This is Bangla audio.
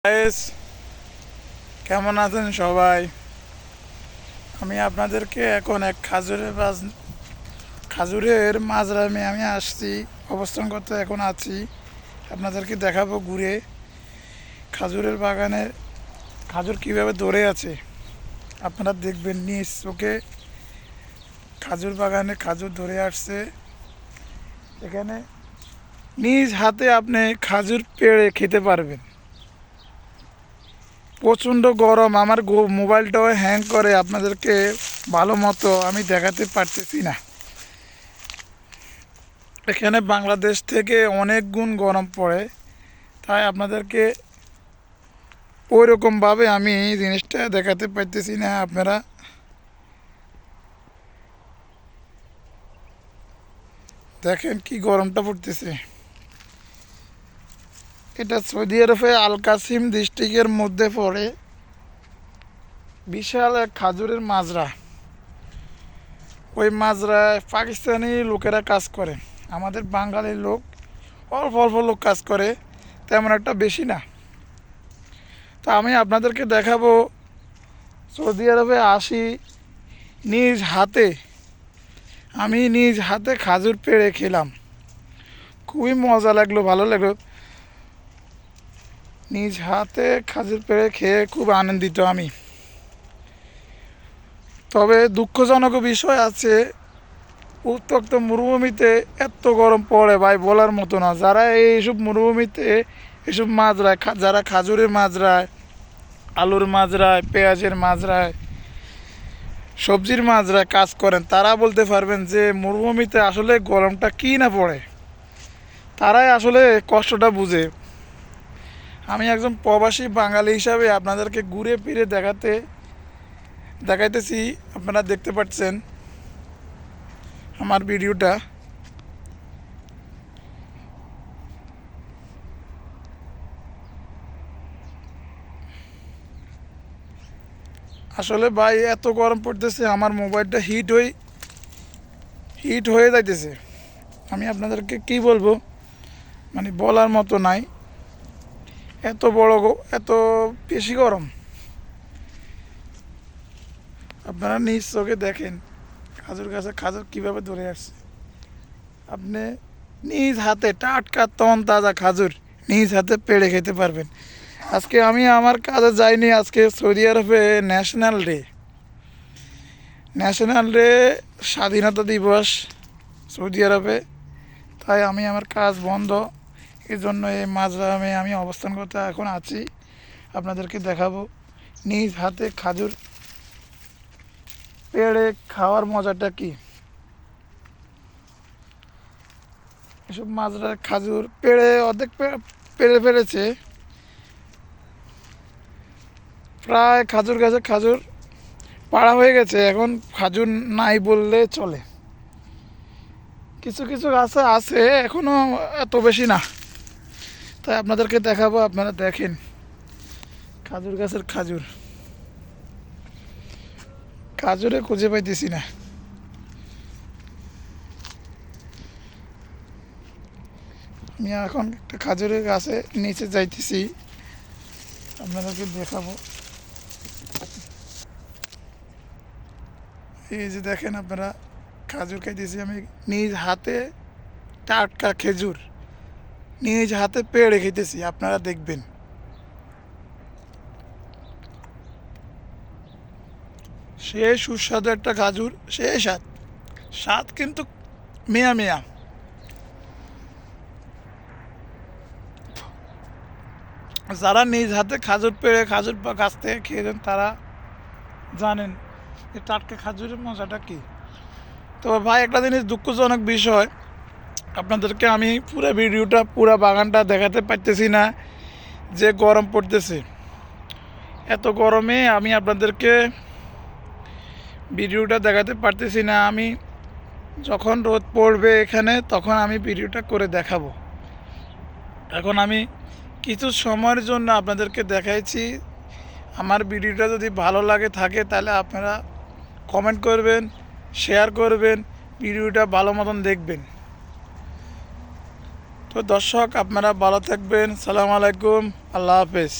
গাইস, কেমন আছেন সবাই? আমি আপনাদেরকে এখন এক খাজুরের মাঝরামে আমি আসছি, অবস্থান করতে এখন আছি। আপনাদেরকে দেখাবো ঘুরে খাজুরের বাগানে খাজুর কিভাবে ধরে আছে। আপনারা দেখবেন নিজ চোখে খাজুর বাগানে খাজুর ধরে আসছে। এখানে নিজ হাতে আপনি খাজুর পেড়ে খেতে পারবেন। প্রচণ্ড গরম, আমার মোবাইলটাও হ্যাং করে, আপনাদেরকে ভালো মতো আমি দেখাতে পারতেছি না। এখানে বাংলাদেশ থেকে অনেক গুণ গরম পড়ে, তাই আপনাদেরকে ওই রকমভাবে আমি জিনিসটা দেখাতে পারতেছি না। আপনারা দেখেন কি গরমটা পড়তেছে। এটা সৌদি আরবে আল কাসিম ডিস্ট্রিক্টের মধ্যে পড়ে, বিশাল এক খাজুরের মাজরা। ওই মাজরায় পাকিস্তানি লোকেরা কাজ করে, আমাদের বাঙালি লোক অল্প অল্প লোক কাজ করে, তেমন একটা বেশি না। তো আমি আপনাদেরকে দেখাবো সৌদি আরবে আসি আমি নিজ হাতে খাজুর পেড়ে খেলাম, খুবই মজা লাগলো, ভালো লাগলো। নিজ হাতে খাজুর পেড়ে খেয়ে খুব আনন্দিত আমি। তবে দুঃখজনক বিষয় আছে, উত্তপ্ত মরুভূমিতে এত গরম পড়ে ভাই, বলার মতো না। যারা এইসব মরুভূমিতে এসব মাজরায়, যারা খাজুরের মাজরায়, আলুর মাজরায়, পেঁয়াজের মাজরায়, সবজির মাজরায় কাজ করেন, তারা বলতে পারবেন যে মরুভূমিতে আসলে গরমটা কী না পড়ে। তারাই আসলে কষ্টটা বুঝে। আমি একজন প্রবাসী বাঙালি হিসাবে আপনাদেরকে ঘুরে ফিরে দেখাইতেছি। আপনারা দেখতে পাচ্ছেন আমার ভিডিওটা। আসলে ভাই এত গরম পড়তেছে, আমার মোবাইলটা হিট হয়ে যাইতেছে। আমি আপনাদেরকে কি বলবো, মানে বলার মতো নাই। এত বেশি গরম। আপনারা নিজ চোখে দেখেন খাজুর গাছে খাজুর কীভাবে ধরে আসছে। আপনি নিজ হাতে টাটকা তাজা খাজুর নিজ হাতে পেড়ে খেতে পারবেন। আজকে আমি আমার কাজে যাইনি, আজকে সৌদি আরবে ন্যাশনাল ডে স্বাধীনতা দিবস সৌদি আরবে, তাই আমি আমার কাজ বন্ধ, এই জন্য এই মাজরামে আমি অবস্থান করতে এখন আছি। আপনাদেরকে দেখাবো নিজ হাতে খাজুর পেড়ে খাওয়ার মজাটা কি। এসব মাজরার খাজুর পেড়ে অর্ধেক পেড়ে ফেলেছে, প্রায় খাজুর গাছে খাজুর পাড়া হয়ে গেছে, এখন খাজুর নাই বললে চলে। কিছু কিছু গাছে আছে এখনো, এত বেশি না। তাই আপনাদেরকে দেখাবো, আপনারা দেখেন খাজুর গাছের খাজুরে খুঁজে পাইতেছি না। আমি এখন একটা খাজুরের গাছে নিচে যাইতেছি, আপনাদেরকে দেখাবো। এই যে দেখেন আপনারা, খাজুর খাইতেছি আমি নিজ হাতে, টাটকা খেজুর নিজ হাতে পেড়ে খেতেছি, আপনারা দেখবেন। সে সুস্বাদু একটা খাজুর, সে স্বাদ কিন্তু মিয়া মিয়া। যারা নিজ হাতে খাজুর পেড়ে খাজুর গাছ থেকে খেয়েছেন তারা জানেন যে টাটকা খাজুরের মজাটা কী। তো ভাই একটা জিনিস দুঃখজনক বিষয়, আপনাদেরকে আমি পুরো বাগানটা দেখাতে পারতেছি না, যে গরম পড়তেছে। এত গরমে আমি আপনাদেরকে ভিডিওটা দেখাতে পারতেছি না। আমি যখন রোদ পড়বে এখানে, তখন আমি ভিডিওটা করে দেখাবো। এখন আমি কিছু সময়ের জন্য আপনাদেরকে দেখাইছি। আমার ভিডিওটা যদি ভালো থাকে তাহলে আপনারা কমেন্ট করবেন, শেয়ার করবেন, ভিডিওটা ভালো মতন দেখবেন। তো দর্শক, আপনারা ভালো থাকবেন। সালাম আলাইকুম, আল্লাহ হাফেজ।